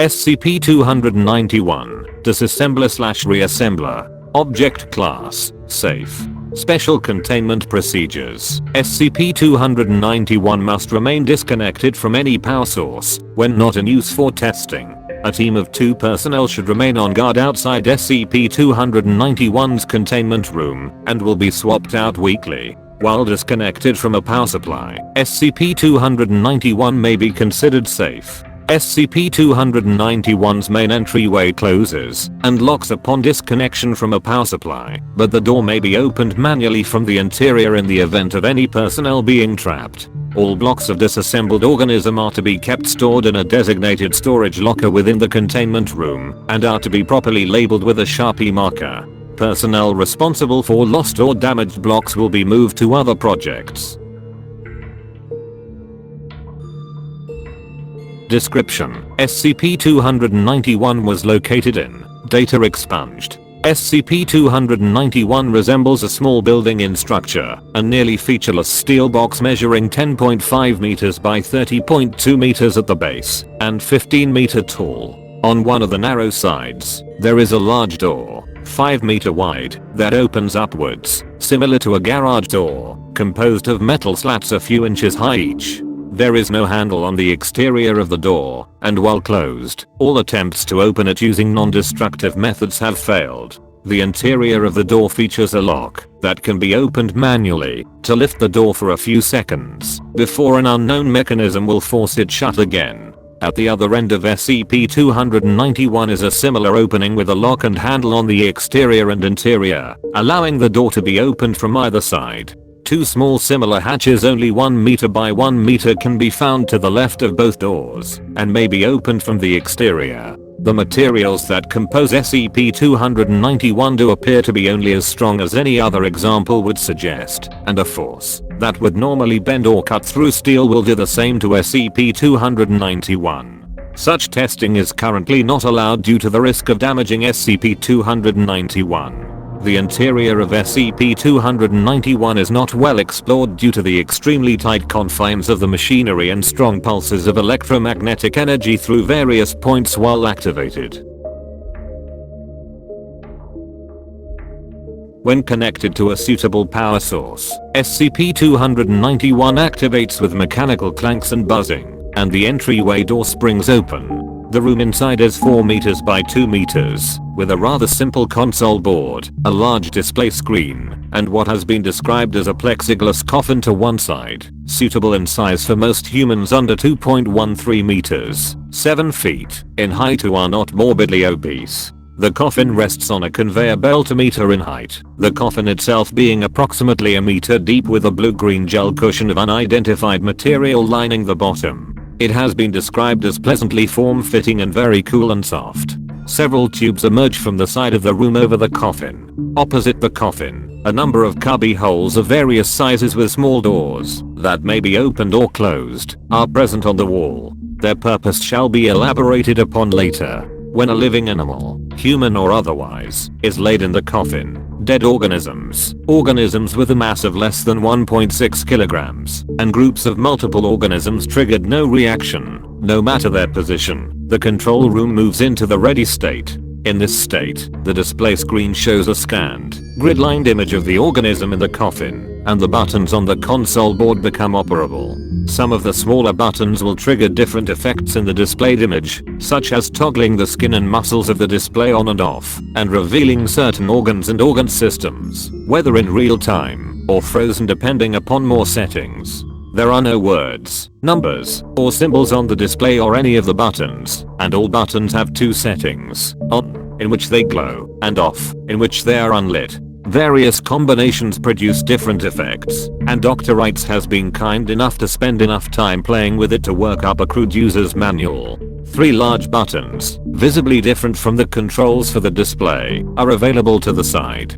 SCP-291, Disassembler/Reassembler. Object Class, Safe. Special Containment Procedures. SCP-291 must remain disconnected from any power source when not in use for testing. A team of 2 personnel should remain on guard outside SCP-291's containment room and will be swapped out weekly. While disconnected from a power supply, SCP-291 may be considered safe. SCP-291's main entryway closes and locks upon disconnection from a power supply, but the door may be opened manually from the interior in the event of any personnel being trapped. All blocks of disassembled organism are to be kept stored in a designated storage locker within the containment room and are to be properly labeled with a Sharpie marker. Personnel responsible for lost or damaged blocks will be moved to other projects. Description: SCP-291 was located in data expunged. SCP-291 resembles a small building in structure, a nearly featureless steel box measuring 10.5 meters by 30.2 meters at the base and 15 meter tall. On one of the narrow sides, there is a large door, 5 meter wide, that opens upwards, similar to a garage door, composed of metal slats a few inches high each. There is no handle on the exterior of the door, and while closed, all attempts to open it using non-destructive methods have failed. The interior of the door features a lock that can be opened manually to lift the door for a few seconds before an unknown mechanism will force it shut again. At the other end of SCP-291 is a similar opening with a lock and handle on the exterior and interior, allowing the door to be opened from either side. 2 small similar hatches only 1 meter by 1 meter can be found to the left of both doors and may be opened from the exterior. The materials that compose SCP-291 do appear to be only as strong as any other example would suggest, and a force that would normally bend or cut through steel will do the same to SCP-291. Such testing is currently not allowed due to the risk of damaging SCP-291. The interior of SCP-291 is not well explored due to the extremely tight confines of the machinery and strong pulses of electromagnetic energy through various points while activated. When connected to a suitable power source, SCP-291 activates with mechanical clanks and buzzing, and the entryway door springs open. The room inside is 4 meters by 2 meters, with a rather simple console board, a large display screen, and what has been described as a plexiglass coffin to one side, suitable in size for most humans under 2.13 meters, 7 feet, in height who are not morbidly obese. The coffin rests on a conveyor belt a meter in height, the coffin itself being approximately a meter deep with a blue-green gel cushion of unidentified material lining the bottom. It has been described as pleasantly form-fitting and very cool and soft. Several tubes emerge from the side of the room over the coffin. Opposite the coffin, a number of cubby holes of various sizes with small doors that may be opened or closed are present on the wall. Their purpose shall be elaborated upon later. When a living animal, human or otherwise, is laid in the coffin, dead organisms with a mass of less than 1.6 kilograms, and groups of multiple organisms triggered no reaction, no matter their position. The control room moves into the ready state. In this state, the display screen shows a scanned, grid-lined image of the organism in the coffin, and the buttons on the console board become operable. Some of the smaller buttons will trigger different effects in the displayed image, such as toggling the skin and muscles of the display on and off, and revealing certain organs and organ systems, whether in real time or frozen depending upon more settings. There are no words, numbers, or symbols on the display or any of the buttons, and all buttons have 2 settings: on, in which they glow, and off, in which they are unlit. Various combinations produce different effects, and Dr. Wrights has been kind enough to spend enough time playing with it to work up a crude user's manual. 3 large buttons, visibly different from the controls for the display, are available to the side.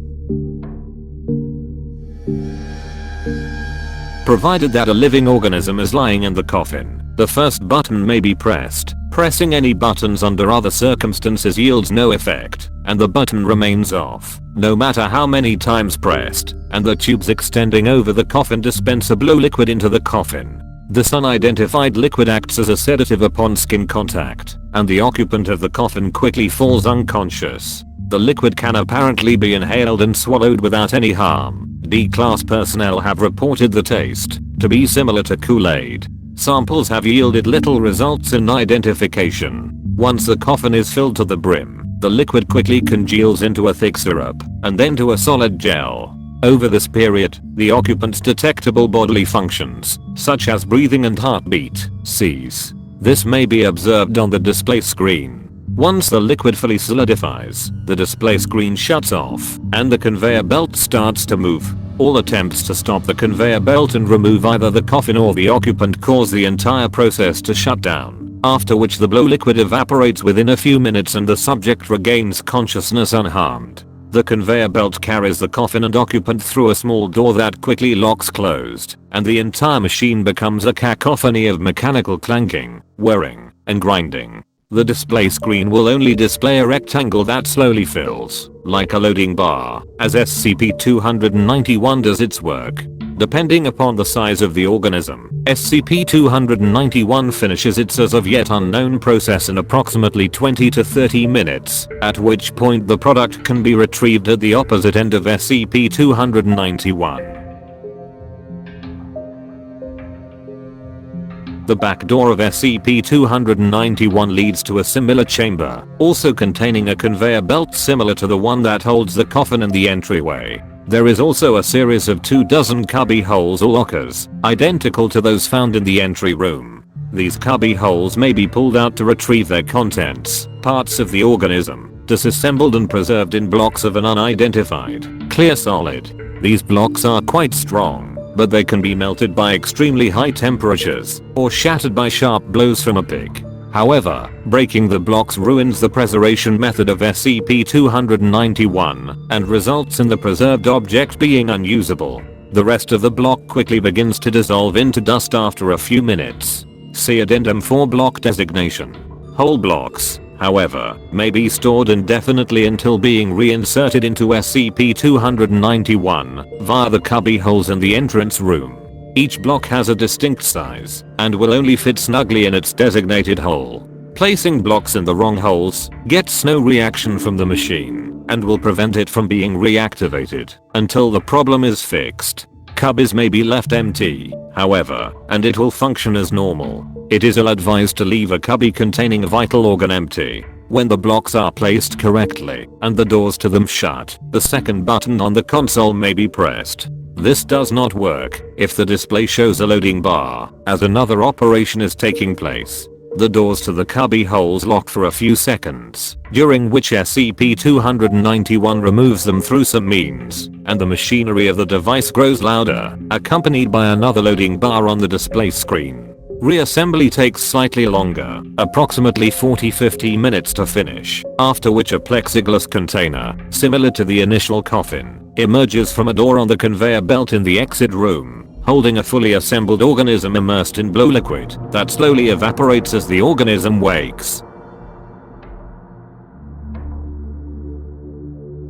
Provided that a living organism is lying in the coffin, the first button may be pressed. Pressing any buttons under other circumstances yields no effect, and the button remains off, no matter how many times pressed, and the tubes extending over the coffin dispense a blue liquid into the coffin. This unidentified liquid acts as a sedative upon skin contact, and the occupant of the coffin quickly falls unconscious. The liquid can apparently be inhaled and swallowed without any harm. D-class personnel have reported the taste to be similar to Kool-Aid. Samples have yielded little results in identification. Once the coffin is filled to the brim, the liquid quickly congeals into a thick syrup, and then to a solid gel. Over this period, the occupant's detectable bodily functions, such as breathing and heartbeat, cease. This may be observed on the display screen. Once the liquid fully solidifies, the display screen shuts off, and the conveyor belt starts to move. All attempts to stop the conveyor belt and remove either the coffin or the occupant cause the entire process to shut down, after which the blow liquid evaporates within a few minutes and the subject regains consciousness unharmed. The conveyor belt carries the coffin and occupant through a small door that quickly locks closed, and the entire machine becomes a cacophony of mechanical clanking, whirring, and grinding. The display screen will only display a rectangle that slowly fills, like a loading bar, as SCP-291 does its work. Depending upon the size of the organism, SCP-291 finishes its as of yet unknown process in approximately 20 to 30 minutes, at which point the product can be retrieved at the opposite end of SCP-291. The back door of SCP-291 leads to a similar chamber, also containing a conveyor belt similar to the one that holds the coffin and the entryway. There is also a series of 24 cubby holes or lockers, identical to those found in the entry room. These cubby holes may be pulled out to retrieve their contents, parts of the organism, disassembled and preserved in blocks of an unidentified, clear solid. These blocks are quite strong, but they can be melted by extremely high temperatures, or shattered by sharp blows from a pick. However, breaking the blocks ruins the preservation method of SCP-291, and results in the preserved object being unusable. The rest of the block quickly begins to dissolve into dust after a few minutes. See Addendum 4 block designation. Whole blocks, however, may be stored indefinitely until being reinserted into SCP-291 via the cubby holes in the entrance room. Each block has a distinct size and will only fit snugly in its designated hole. Placing blocks in the wrong holes gets no reaction from the machine and will prevent it from being reactivated until the problem is fixed. Cubbies may be left empty, however, and it will function as normal. It is ill-advised to leave a cubby containing a vital organ empty. When the blocks are placed correctly and the doors to them shut, the second button on the console may be pressed. This does not work if the display shows a loading bar, as another operation is taking place. The doors to the cubby holes lock for a few seconds, during which SCP-291 removes them through some means, and the machinery of the device grows louder, accompanied by another loading bar on the display screen. Reassembly takes slightly longer, approximately 40-50 minutes to finish, after which a plexiglass container, similar to the initial coffin, emerges from a door on the conveyor belt in the exit room, holding a fully assembled organism immersed in blow liquid that slowly evaporates as the organism wakes.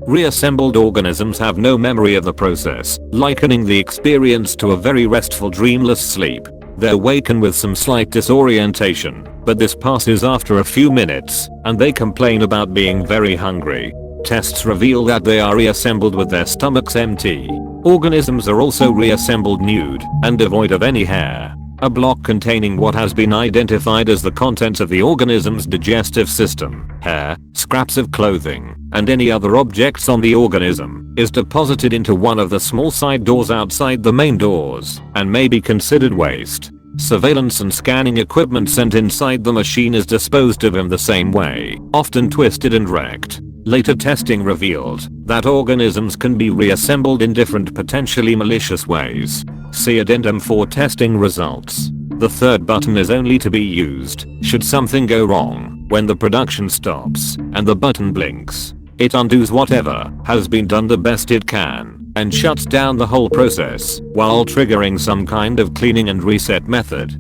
Reassembled organisms have no memory of the process, likening the experience to a very restful dreamless sleep. They awaken with some slight disorientation, but this passes after a few minutes, and they complain about being very hungry. Tests reveal that they are reassembled with their stomachs empty. Organisms are also reassembled nude and devoid of any hair. A block containing what has been identified as the contents of the organism's digestive system, hair, scraps of clothing, and any other objects on the organism, is deposited into one of the small side doors outside the main doors, and may be considered waste. Surveillance and scanning equipment sent inside the machine is disposed of in the same way, often twisted and wrecked. Later testing revealed that organisms can be reassembled in different potentially malicious ways. See Addendum 4 testing results. The third button is only to be used should something go wrong. When the production stops and the button blinks, it undoes whatever has been done the best it can and shuts down the whole process while triggering some kind of cleaning and reset method.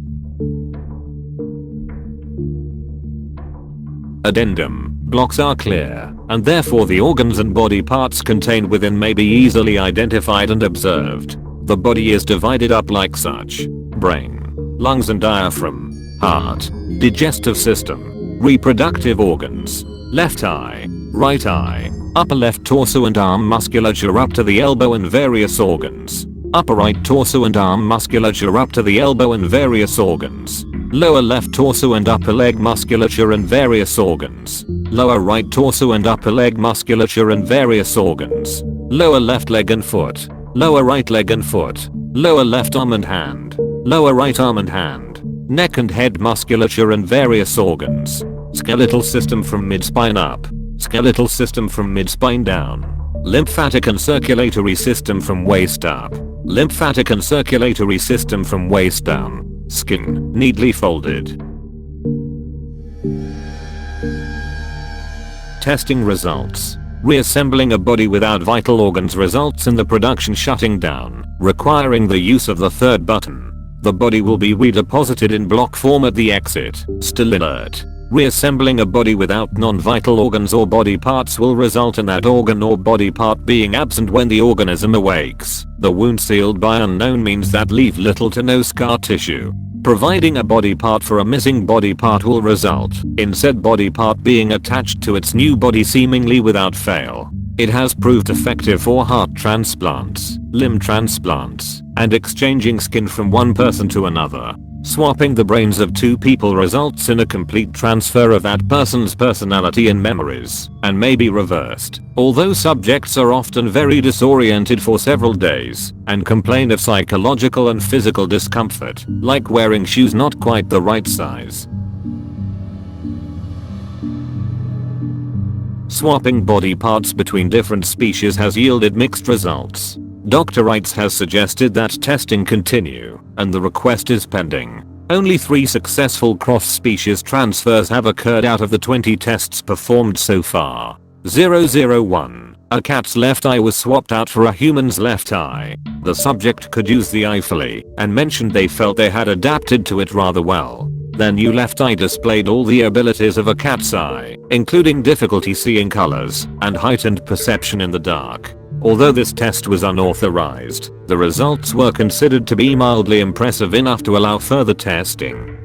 Addendum. Blocks are clear, and therefore the organs and body parts contained within may be easily identified and observed. The body is divided up like such: brain, lungs and diaphragm, heart, digestive system, reproductive organs, left eye, right eye, upper left torso and arm musculature up to the elbow and various organs, upper right torso and arm musculature up to the elbow and various organs, lower left torso and upper leg musculature and various organs, lower right torso and upper leg musculature and various organs, lower left leg and foot, lower right leg and foot, lower left arm and hand, lower right arm and hand, neck and head musculature and various organs, skeletal system from mid-spine up, skeletal system from mid-spine down, lymphatic and circulatory system from waist up, lymphatic and circulatory system from waist down, skin neatly folded. Testing results. Reassembling a body without vital organs results in the production shutting down, requiring the use of the third button. The body will be redeposited in block form at the exit. Still alert. Reassembling a body without non-vital organs or body parts will result in that organ or body part being absent when the organism awakes. The wound sealed by unknown means that leave little to no scar tissue. Providing a body part for a missing body part will result in said body part being attached to its new body seemingly without fail. It has proved effective for heart transplants, limb transplants, and exchanging skin from one person to another. Swapping the brains of two people results in a complete transfer of that person's personality and memories, and may be reversed. Although subjects are often very disoriented for several days, and complain of psychological and physical discomfort, like wearing shoes not quite the right size. Swapping body parts between different species has yielded mixed results. Dr. Wrights has suggested that testing continue, and the request is pending. Only 3 successful cross-species transfers have occurred out of the 20 tests performed so far. 001. A cat's left eye was swapped out for a human's left eye. The subject could use the eye fully, and mentioned they felt they had adapted to it rather well. Their new left eye displayed all the abilities of a cat's eye, including difficulty seeing colors, and heightened perception in the dark. Although this test was unauthorized, the results were considered to be mildly impressive enough to allow further testing.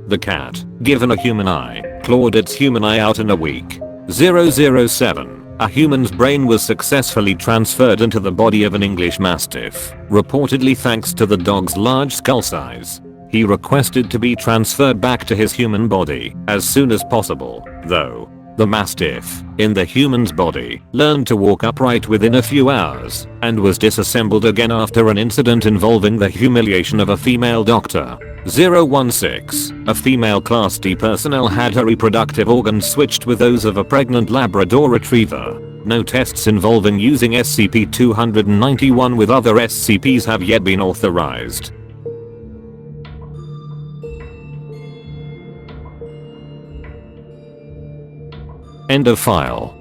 The cat, given a human eye, clawed its human eye out in a week. 007. A human's brain was successfully transferred into the body of an English Mastiff, reportedly thanks to the dog's large skull size. He requested to be transferred back to his human body as soon as possible, though. The Mastiff, in the human's body, learned to walk upright within a few hours, and was disassembled again after an incident involving the humiliation of a female doctor. 016. A female Class D personnel had her reproductive organs switched with those of a pregnant Labrador Retriever. No tests involving using SCP-291 with other SCPs have yet been authorized. End of file.